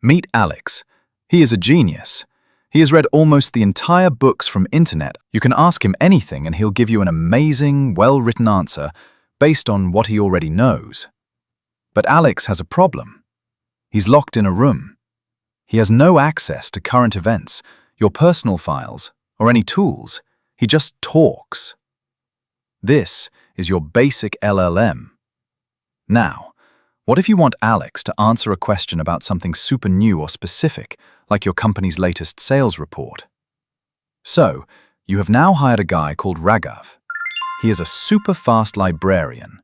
Meet Alex. He is a genius. He has read almost the entire books from internet. You can ask him anything and he'll give you an amazing, well-written answer based on what he already knows. But Alex has a problem. He's locked in a room. He has no access to current events, your personal files, or any tools. He just talks. This is your basic LLM. Now, what if you want Alex to answer a question about something super new or specific, like your company's latest sales report? So, you have now hired a guy called Raghav. He is a super fast librarian.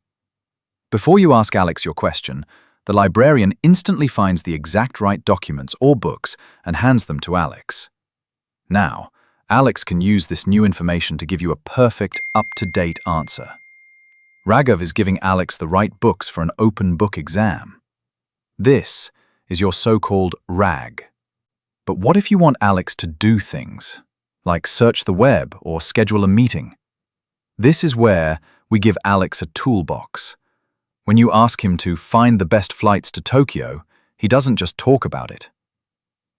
Before you ask Alex your question, the librarian instantly finds the exact right documents or books and hands them to Alex. Now, Alex can use this new information to give you a perfect, up-to-date answer. Raghav is giving Alex the right books for an open book exam. This is your so-called RAG. But what if you want Alex to do things, like search the web or schedule a meeting? This is where we give Alex a toolbox. When you ask him to find the best flights to Tokyo, he doesn't just talk about it.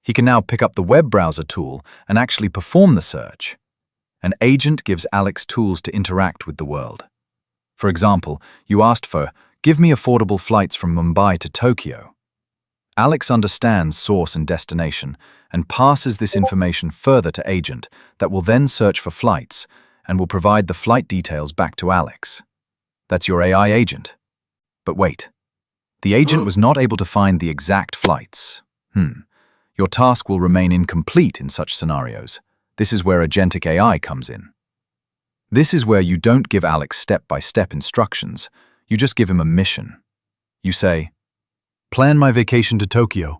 He can now pick up the web browser tool and actually perform the search. An agent gives Alex tools to interact with the world. For example, you asked for, "Give me affordable flights from Mumbai to Tokyo." Alex understands source and destination and passes this information further to agent that will then search for flights and will provide the flight details back to Alex. That's your AI agent. But wait, the agent was not able to find the exact flights. Your task will remain incomplete in such scenarios. This is where agentic AI comes in. This is where you don't give Alex step-by-step instructions, you just give him a mission. You say, "Plan my vacation to Tokyo."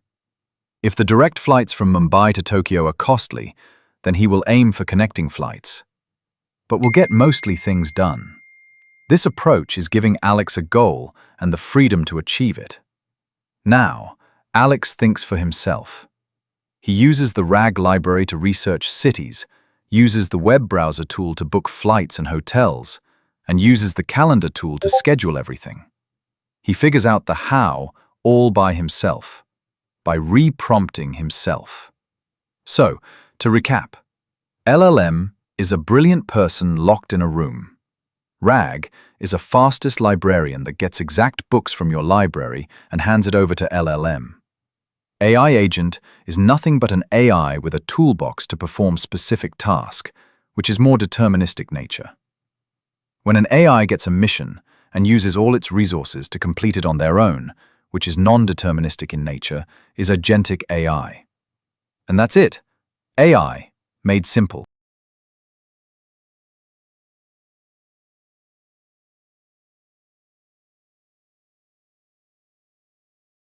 If the direct flights from Mumbai to Tokyo are costly, then he will aim for connecting flights. But will get mostly things done. This approach is giving Alex a goal and the freedom to achieve it. Now, Alex thinks for himself. He uses the RAG library to research cities, uses the web browser tool to book flights and hotels, and uses the calendar tool to schedule everything. He figures out the how all by himself, by re-prompting himself. So, to recap, LLM is a brilliant person locked in a room. RAG is a fastest librarian that gets exact books from your library and hands it over to LLM. AI agent is nothing but an AI with a toolbox to perform specific task, which is more deterministic nature. When an AI gets a mission and uses all its resources to complete it on their own, which is non-deterministic in nature, is agentic AI. And that's it. AI, made simple.